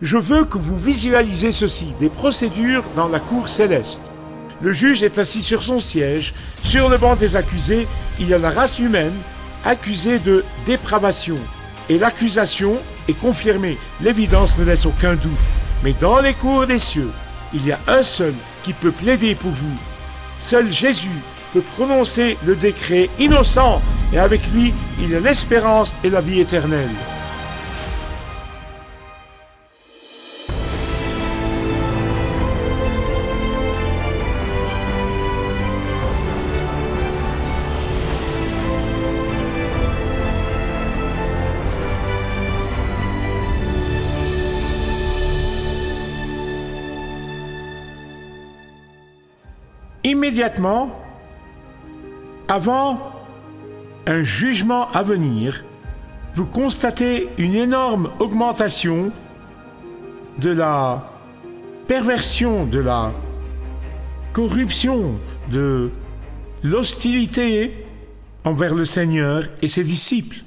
Je veux que vous visualisez ceci, des procédures dans la cour céleste. Le juge est assis sur son siège. Sur le banc des accusés, il y a la race humaine accusée de dépravation. Et l'accusation est confirmée. L'évidence ne laisse aucun doute. Mais dans les cours des cieux, il y a un seul qui peut plaider pour vous. Seul Jésus peut prononcer le décret innocent. Et avec lui, il y a l'espérance et la vie éternelle. Immédiatement, avant un jugement à venir, vous constatez une énorme augmentation de la perversion, de la corruption, de l'hostilité envers le Seigneur et ses disciples.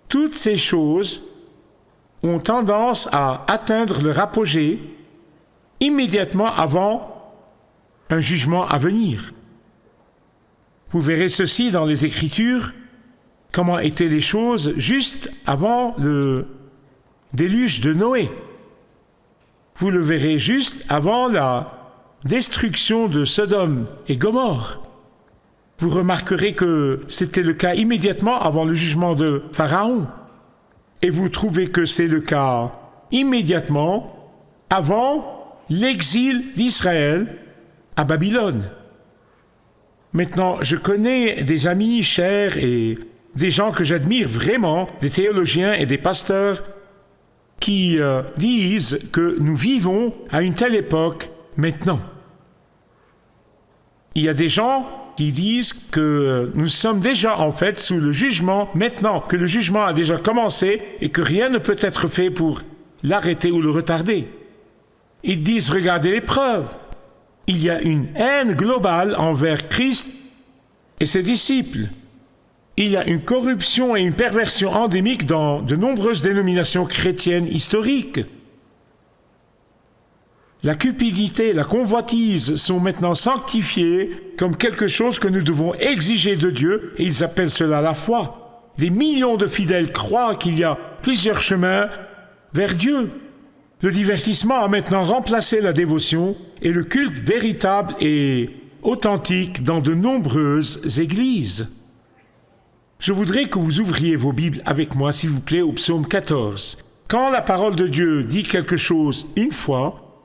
Toutes ces choses ont tendance à atteindre leur apogée immédiatement avant un jugement à venir. Vous verrez ceci dans les Écritures, comment étaient les choses juste avant le déluge de Noé. Vous le verrez juste avant la destruction de Sodome et Gomorrhe. Vous remarquerez que c'était le cas immédiatement avant le jugement de Pharaon. Et vous trouvez que c'est le cas immédiatement avant l'exil d'Israël à Babylone. Maintenant, je connais des amis chers et des gens que j'admire vraiment, des théologiens et des pasteurs qui disent que nous vivons à une telle époque maintenant. Il y a des gens qui disent que nous sommes déjà en fait sous le jugement maintenant, que le jugement a déjà commencé et que rien ne peut être fait pour l'arrêter ou le retarder. Ils disent, regardez les preuves. Il y a une haine globale envers Christ et ses disciples. Il y a une corruption et une perversion endémique dans de nombreuses dénominations chrétiennes historiques. La cupidité, la convoitise sont maintenant sanctifiées comme quelque chose que nous devons exiger de Dieu, et ils appellent cela la foi. Des millions de fidèles croient qu'il y a plusieurs chemins vers Dieu. Le divertissement a maintenant remplacé la dévotion et le culte véritable et authentique dans de nombreuses églises. Je voudrais que vous ouvriez vos Bibles avec moi, s'il vous plaît, au psaume 14. Quand la parole de Dieu dit quelque chose une fois,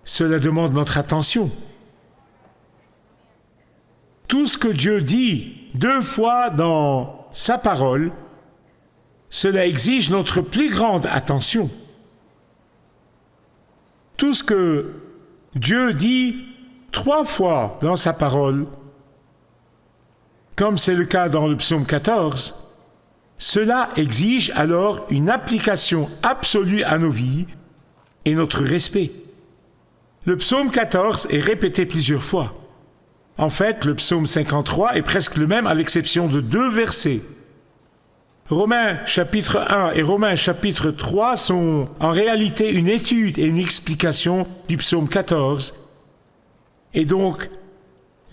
cela demande notre attention. Tout ce que Dieu dit deux fois dans sa parole, cela exige notre plus grande attention. Tout ce que Dieu dit trois fois dans sa parole, comme c'est le cas dans le psaume 14, cela exige alors une application absolue à nos vies et notre respect. Le psaume 14 est répété plusieurs fois. En fait, le psaume 53 est presque le même à l'exception de 2 versets. Romains chapitre 1 et Romains chapitre 3 sont en réalité une étude et une explication du psaume 14. Et donc,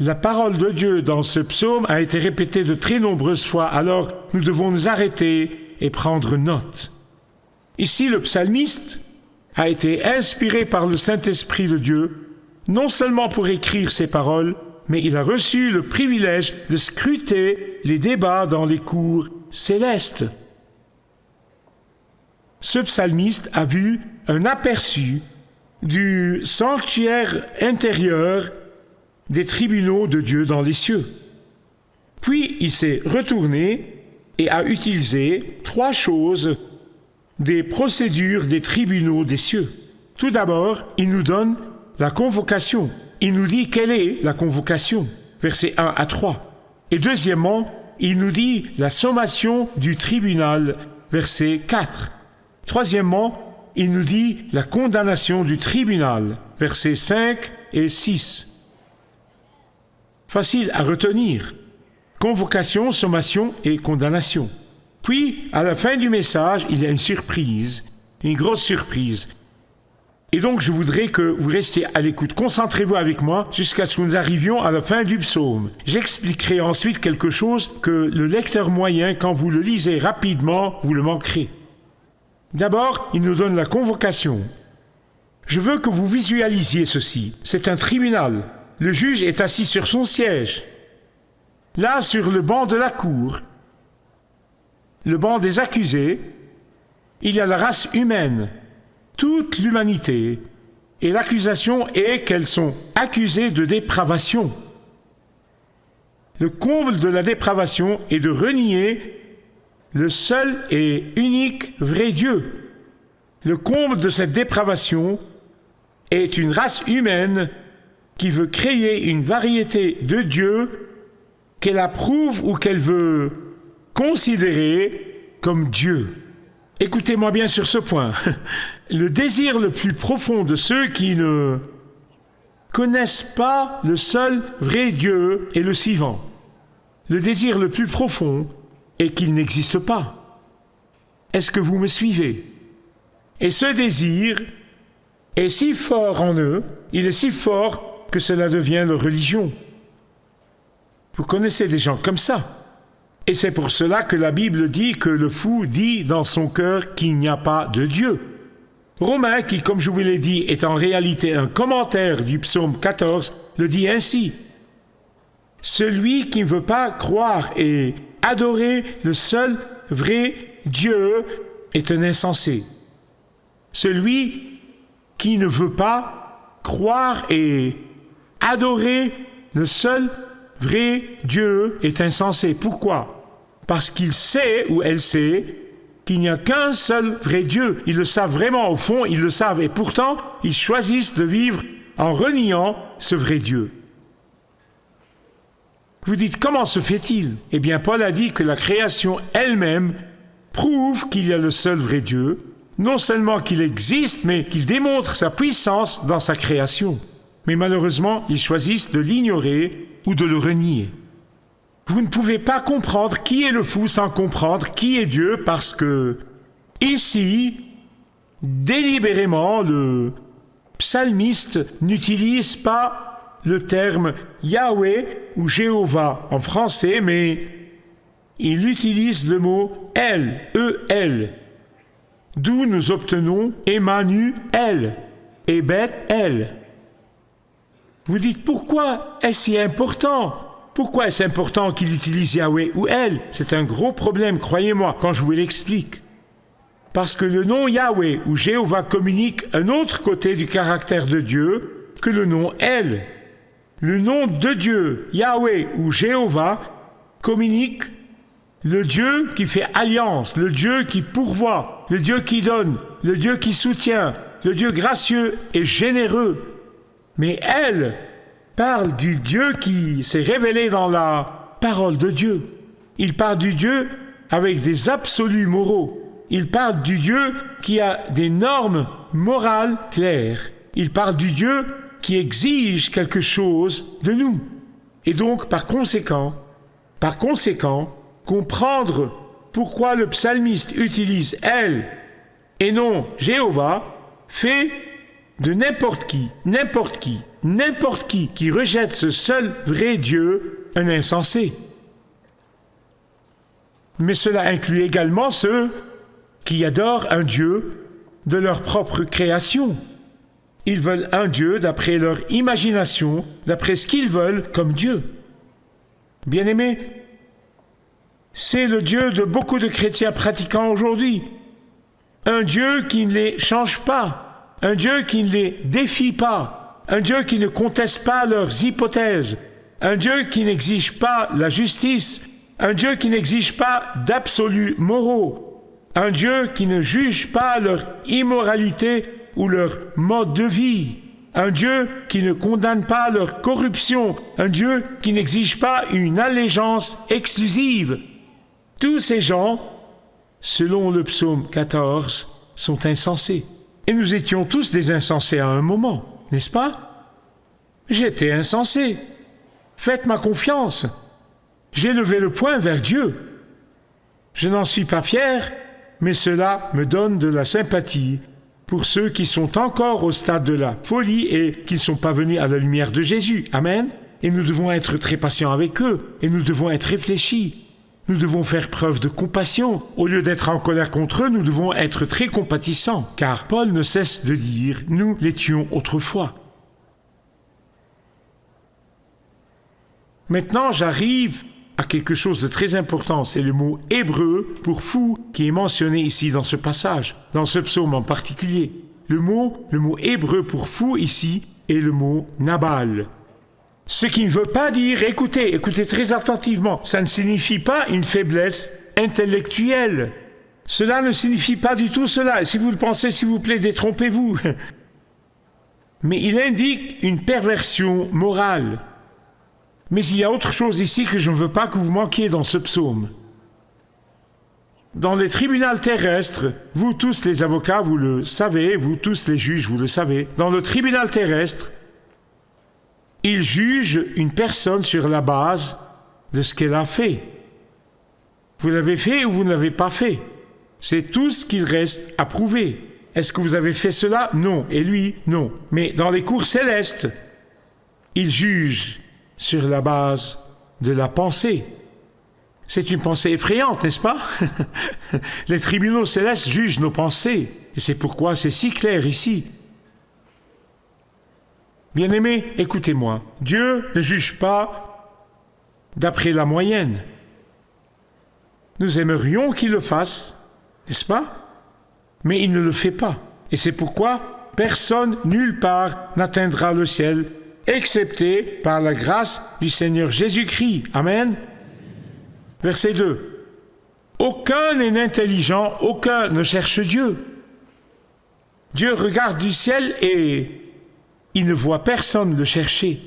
la parole de Dieu dans ce psaume a été répétée de très nombreuses fois, alors nous devons nous arrêter et prendre note. Ici, le psalmiste a été inspiré par le Saint-Esprit de Dieu, non seulement pour écrire ces paroles, mais il a reçu le privilège de scruter les débats dans les cours célestes. Ce psalmiste a vu un aperçu du sanctuaire intérieur des tribunaux de Dieu dans les cieux. Puis il s'est retourné et a utilisé 3 choses des procédures des tribunaux des cieux. Tout d'abord, il nous donne la convocation. Il nous dit quelle est la convocation, versets 1 à 3. Et deuxièmement, il nous dit la sommation du tribunal, verset 4. Troisièmement, il nous dit la condamnation du tribunal, versets 5 et 6. Facile à retenir. Convocation, sommation et condamnation. Puis, à la fin du message, il y a une surprise, une grosse surprise. Et donc, je voudrais que vous restiez à l'écoute. Concentrez-vous avec moi jusqu'à ce que nous arrivions à la fin du psaume. J'expliquerai ensuite quelque chose que le lecteur moyen, quand vous le lisez rapidement, vous le manquerez. D'abord, il nous donne la convocation. Je veux que vous visualisiez ceci. C'est un tribunal. Le juge est assis sur son siège. Là, sur le banc de la cour, le banc des accusés, il y a la race humaine, toute l'humanité, et l'accusation est qu'elles sont accusées de dépravation. Le comble de la dépravation est de renier le seul et unique vrai Dieu. Le comble de cette dépravation est une race humaine qui veut créer une variété de dieux qu'elle approuve ou qu'elle veut considérer comme Dieu. Écoutez-moi bien sur ce point. Le désir le plus profond de ceux qui ne connaissent pas le seul vrai Dieu est le suivant. Le désir le plus profond est qu'il n'existe pas. Est-ce que vous me suivez? Et ce désir est si fort en eux, il est si fort que cela devient leur religion. Vous connaissez des gens comme ça. Et c'est pour cela que la Bible dit que le fou dit dans son cœur qu'il n'y a pas de Dieu. Romain, qui, comme je vous l'ai dit, est en réalité un commentaire du psaume 14, le dit ainsi. Celui qui ne veut pas croire et adorer le seul vrai Dieu est un insensé. Celui qui ne veut pas croire et adorer le seul vrai Dieu est insensé. Pourquoi? Parce qu'il sait, ou elle sait, qu'il n'y a qu'un seul vrai Dieu. Ils le savent vraiment, au fond, ils le savent. Et pourtant, ils choisissent de vivre en reniant ce vrai Dieu. Vous dites, comment se fait-il? Eh bien, Paul a dit que la création elle-même prouve qu'il y a le seul vrai Dieu, non seulement qu'il existe, mais qu'il démontre sa puissance dans sa création. Mais malheureusement, ils choisissent de l'ignorer ou de le renier. Vous ne pouvez pas comprendre qui est le fou sans comprendre qui est Dieu, parce que, ici, délibérément, le psalmiste n'utilise pas le terme Yahweh ou Jéhovah en français, mais il utilise le mot El, E-L, d'où nous obtenons Emmanuel et Beth-El. Vous dites, pourquoi est-ce si important? Pourquoi est-ce important qu'il utilise Yahweh ou El? C'est un gros problème, croyez-moi, quand je vous l'explique. Parce que le nom Yahweh ou Jéhovah communique un autre côté du caractère de Dieu que le nom El. Le nom de Dieu, Yahweh ou Jéhovah, communique le Dieu qui fait alliance, le Dieu qui pourvoit, le Dieu qui donne, le Dieu qui soutient, le Dieu gracieux et généreux. Mais elle parle du Dieu qui s'est révélé dans la parole de Dieu. Il parle du Dieu avec des absolus moraux. Il parle du Dieu qui a des normes morales claires. Il parle du Dieu qui exige quelque chose de nous. Et donc, par conséquent, comprendre pourquoi le psalmiste utilise elle et non Jéhovah fait de n'importe qui rejette ce seul vrai Dieu, un insensé. Mais cela inclut également ceux qui adorent un Dieu de leur propre création. Ils veulent un Dieu d'après leur imagination, d'après ce qu'ils veulent comme Dieu. Bien-aimés, c'est le Dieu de beaucoup de chrétiens pratiquants aujourd'hui. Un Dieu qui ne les change pas. Un Dieu qui ne les défie pas, un Dieu qui ne conteste pas leurs hypothèses, un Dieu qui n'exige pas la justice, un Dieu qui n'exige pas d'absolus moraux, un Dieu qui ne juge pas leur immoralité ou leur mode de vie, un Dieu qui ne condamne pas leur corruption, un Dieu qui n'exige pas une allégeance exclusive. Tous ces gens, selon le psaume 14, sont insensés. Et nous étions tous des insensés à un moment, n'est-ce pas? J'étais insensé. Faites-moi confiance. J'ai levé le poing vers Dieu. Je n'en suis pas fier, mais cela me donne de la sympathie pour ceux qui sont encore au stade de la folie et qui ne sont pas venus à la lumière de Jésus. Amen. Et nous devons être très patients avec eux, et nous devons être réfléchis. Nous devons faire preuve de compassion. Au lieu d'être en colère contre eux, nous devons être très compatissants, car Paul ne cesse de dire « Nous l'étions autrefois ». Maintenant, j'arrive à quelque chose de très important, c'est le mot hébreu pour fou qui est mentionné ici dans ce passage, dans ce psaume en particulier. Le mot hébreu pour fou ici est le mot Nabal. Ce qui ne veut pas dire, écoutez très attentivement, ça ne signifie pas une faiblesse intellectuelle. Cela ne signifie pas du tout cela. Si vous le pensez, s'il vous plaît, détrompez-vous. Mais il indique une perversion morale. Mais il y a autre chose ici que je ne veux pas que vous manquiez dans ce psaume. Dans les tribunaux terrestres, vous tous les avocats, vous le savez, vous tous les juges, vous le savez, dans le tribunal terrestre, il juge une personne sur la base de ce qu'elle a fait. Vous l'avez fait ou vous ne l'avez pas fait. C'est tout ce qu'il reste à prouver. Est-ce que vous avez fait cela? Non. Et lui? Non. Mais dans les cours célestes, il juge sur la base de la pensée. C'est une pensée effrayante, n'est-ce pas? Les tribunaux célestes jugent nos pensées. Et c'est pourquoi c'est si clair ici. Bien-aimés, écoutez-moi. Dieu ne juge pas d'après la moyenne. Nous aimerions qu'il le fasse, n'est-ce pas? Mais il ne le fait pas. Et c'est pourquoi personne, nulle part, n'atteindra le ciel, excepté par la grâce du Seigneur Jésus-Christ. Amen. Verset 2. Aucun n'est intelligent, aucun ne cherche Dieu. Dieu regarde du ciel et il ne voit personne le chercher.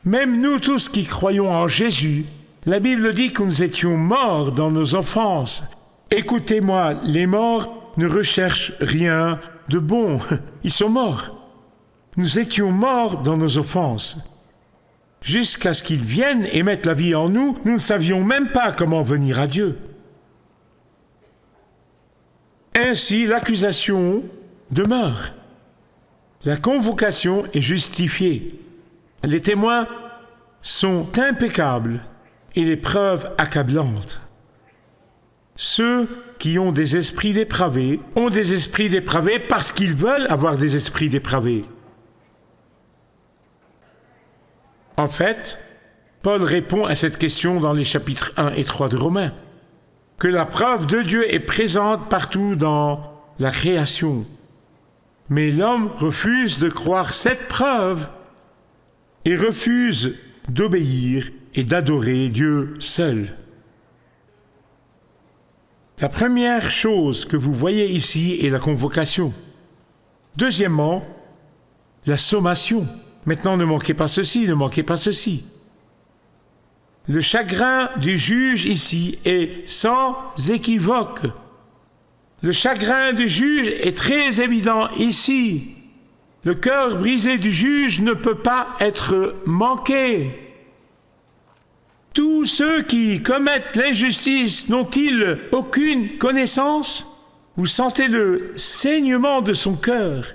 Même nous tous qui croyons en Jésus, la Bible dit que nous étions morts dans nos offenses. Écoutez-moi, les morts ne recherchent rien de bon. Ils sont morts. Nous étions morts dans nos offenses. Jusqu'à ce qu'il vienne et mette la vie en nous, nous ne savions même pas comment venir à Dieu. Ainsi, l'accusation demeure. La convocation est justifiée. Les témoins sont impeccables et les preuves accablantes. Ceux qui ont des esprits dépravés ont des esprits dépravés parce qu'ils veulent avoir des esprits dépravés. En fait, Paul répond à cette question dans les chapitres 1 et 3 de Romains, que la preuve de Dieu est présente partout dans la création. Mais l'homme refuse de croire cette preuve et refuse d'obéir et d'adorer Dieu seul. La première chose que vous voyez ici est la convocation. Deuxièmement, la sommation. Maintenant, ne manquez pas ceci, ne manquez pas ceci. Le chagrin du juge ici est sans équivoque. Le chagrin du juge est très évident ici. Le cœur brisé du juge ne peut pas être manqué. Tous ceux qui commettent l'injustice n'ont-ils aucune connaissance? Vous sentez le saignement de son cœur.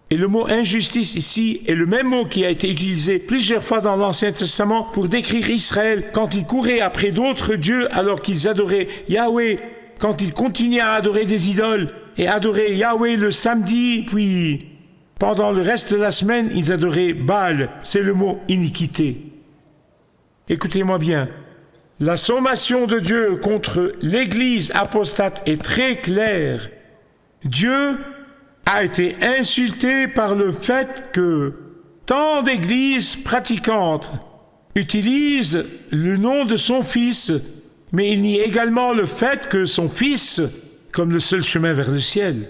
Et le mot injustice ici est le même mot qui a été utilisé plusieurs fois dans l'Ancien Testament pour décrire Israël quand ils couraient après d'autres dieux alors qu'ils adoraient Yahweh, quand ils continuaient à adorer des idoles et adoraient Yahweh le samedi, puis pendant le reste de la semaine, ils adoraient Baal. C'est le mot iniquité. Écoutez-moi bien, la sommation de Dieu contre l'Église apostate est très claire. Dieu a été insulté par le fait que tant d'églises pratiquantes utilisent le nom de son Fils, mais il nie également le fait que son Fils, comme le seul chemin vers le ciel.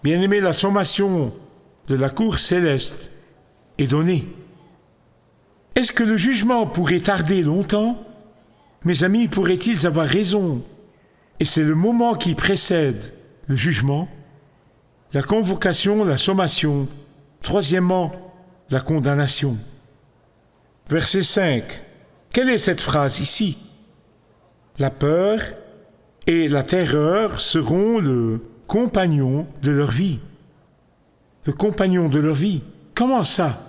Bien-aimé, la sommation de la cour céleste est donnée. Est-ce que le jugement pourrait tarder longtemps? Mes amis, pourraient-ils avoir raison? Et c'est le moment qui précède le jugement, la convocation, la sommation, troisièmement, la condamnation. Verset 5. Quelle est cette phrase ici? La peur et la terreur seront le compagnon de leur vie. Le compagnon de leur vie. Comment ça?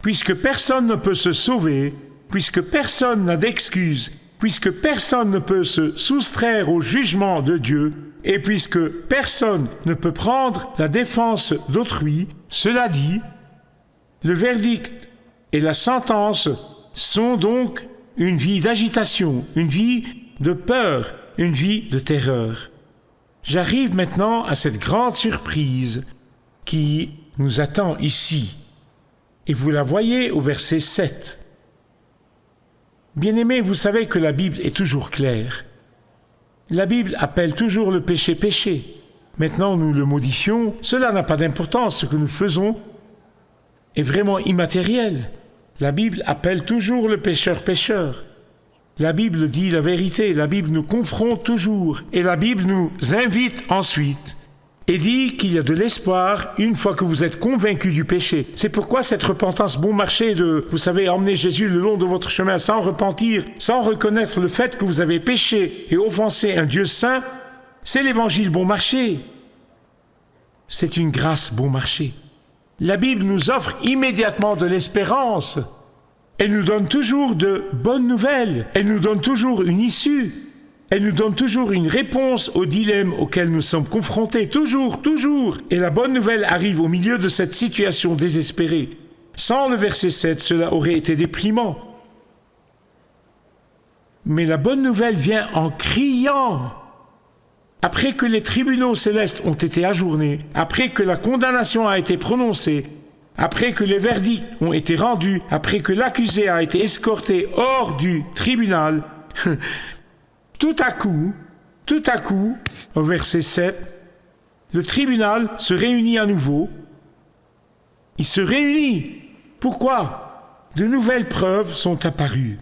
Puisque personne ne peut se sauver, puisque personne n'a d'excuse, puisque personne ne peut se soustraire au jugement de Dieu, et puisque personne ne peut prendre la défense d'autrui, cela dit, le verdict et la sentence sont donc une vie d'agitation, une vie de peur, une vie de terreur. J'arrive maintenant à cette grande surprise qui nous attend ici. Et vous la voyez au verset 7. Bien-aimés, vous savez que la Bible est toujours claire. La Bible appelle toujours le péché péché. Maintenant, nous le modifions. Cela n'a pas d'importance. Ce que nous faisons est vraiment immatériel. La Bible appelle toujours le pécheur pécheur. La Bible dit la vérité. La Bible nous confronte toujours. Et la Bible nous invite ensuite et dit qu'il y a de l'espoir une fois que vous êtes convaincus du péché. C'est pourquoi cette repentance bon marché de, vous savez, emmener Jésus le long de votre chemin sans repentir, sans reconnaître le fait que vous avez péché et offensé un Dieu saint, c'est l'évangile bon marché. C'est une grâce bon marché. La Bible nous offre immédiatement de l'espérance. Elle nous donne toujours de bonnes nouvelles. Elle nous donne toujours une issue. Elle nous donne toujours une réponse au dilemme auquel nous sommes confrontés, toujours, toujours. Et la bonne nouvelle arrive au milieu de cette situation désespérée. Sans le verset 7, cela aurait été déprimant. Mais la bonne nouvelle vient en criant. Après que les tribunaux célestes ont été ajournés, après que la condamnation a été prononcée, après que les verdicts ont été rendus, après que l'accusé a été escorté hors du tribunal, tout à coup, au verset 7, le tribunal se réunit à nouveau. Il se réunit. Pourquoi? De nouvelles preuves sont apparues.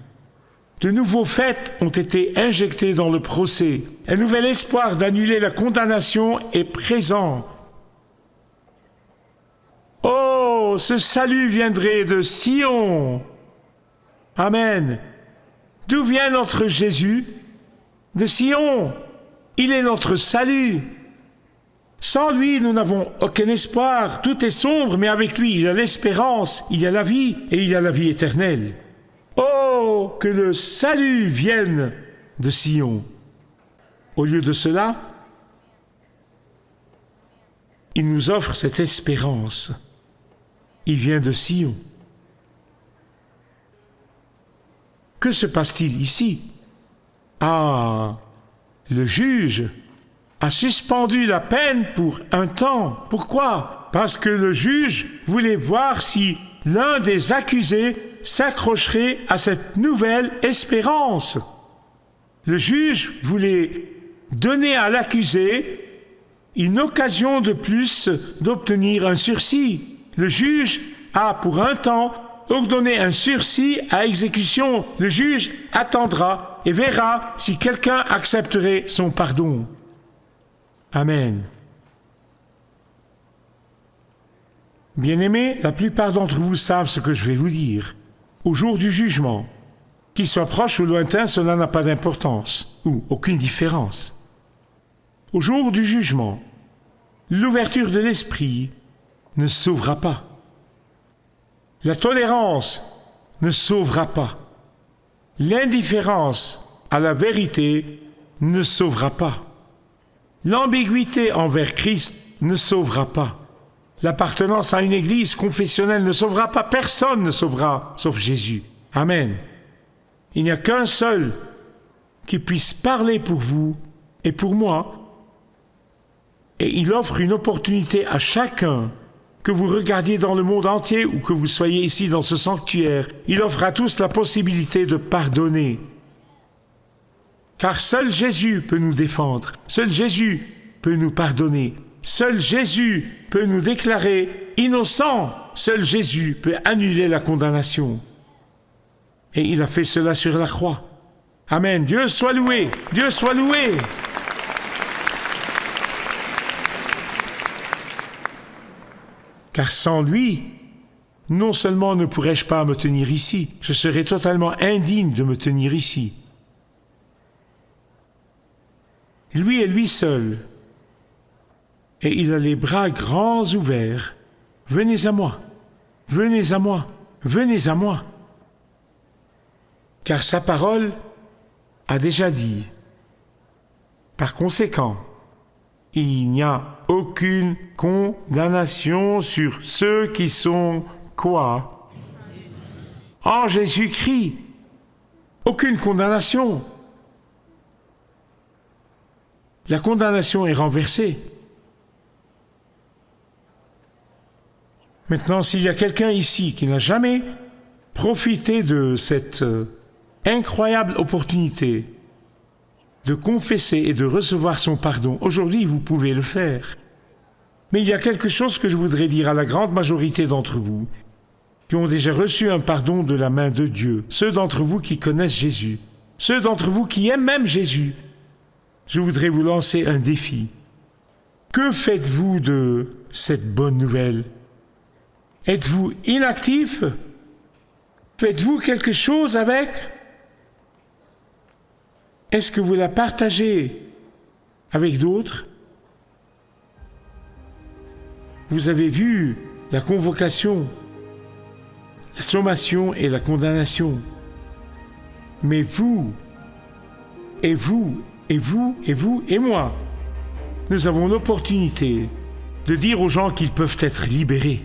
De nouveaux faits ont été injectés dans le procès. Un nouvel espoir d'annuler la condamnation est présent. Oh, ce salut viendrait de Sion. Amen. D'où vient notre Jésus? De Sion. Il est notre salut. Sans lui, nous n'avons aucun espoir. Tout est sombre, mais avec lui, il y a l'espérance, il y a la vie et il y a la vie éternelle. Oh, que le salut vienne de Sion. Au lieu de cela, il nous offre cette espérance. Il vient de Sion. Que se passe-t-il ici? Ah, le juge a suspendu la peine pour un temps. Pourquoi? Parce que le juge voulait voir si l'un des accusés s'accrocherait à cette nouvelle espérance. Le juge voulait donner à l'accusé une occasion de plus d'obtenir un sursis. Le juge a pour un temps ordonné un sursis à exécution. Le juge attendra et verra si quelqu'un accepterait son pardon. Amen. Bien-aimés, la plupart d'entre vous savent ce que je vais vous dire. Au jour du jugement, qu'il soit proche ou lointain, cela n'a pas d'importance, ou aucune différence. Au jour du jugement, l'ouverture de l'esprit ne sauvera pas. La tolérance ne sauvera pas. L'indifférence à la vérité ne sauvera pas. L'ambiguïté envers Christ ne sauvera pas. L'appartenance à une église confessionnelle ne sauvera pas. Personne ne sauvera, sauf Jésus. Amen. Il n'y a qu'un seul qui puisse parler pour vous et pour moi. Et il offre une opportunité à chacun, que vous regardiez dans le monde entier ou que vous soyez ici dans ce sanctuaire. Il offre à tous la possibilité de pardonner. Car seul Jésus peut nous défendre. Seul Jésus peut nous pardonner. Seul Jésus peut nous déclarer innocents. Seul Jésus peut annuler la condamnation. Et il a fait cela sur la croix. Amen. Dieu soit loué. Dieu soit loué. Car sans lui, non seulement ne pourrais-je pas me tenir ici, je serais totalement indigne de me tenir ici. lui et lui seul. Et il a les bras grands ouverts. Venez à moi, venez à moi, venez à moi. Car sa parole a déjà dit. Par conséquent, il n'y a aucune condamnation sur ceux qui sont quoi? En Jésus-Christ. Aucune condamnation. La condamnation est renversée. Maintenant, s'il y a quelqu'un ici qui n'a jamais profité de cette incroyable opportunité de confesser et de recevoir son pardon, aujourd'hui, vous pouvez le faire. Mais il y a quelque chose que je voudrais dire à la grande majorité d'entre vous qui ont déjà reçu un pardon de la main de Dieu, ceux d'entre vous qui connaissent Jésus, ceux d'entre vous qui aiment même Jésus. Je voudrais vous lancer un défi. Que faites-vous de cette bonne nouvelle? Êtes-vous inactif? Faites-vous quelque chose avec? Est-ce que vous la partagez avec d'autres? Vous avez vu la convocation, la sommation et la condamnation. Mais vous, et vous, et vous, et vous, et moi, nous avons l'opportunité de dire aux gens qu'ils peuvent être libérés.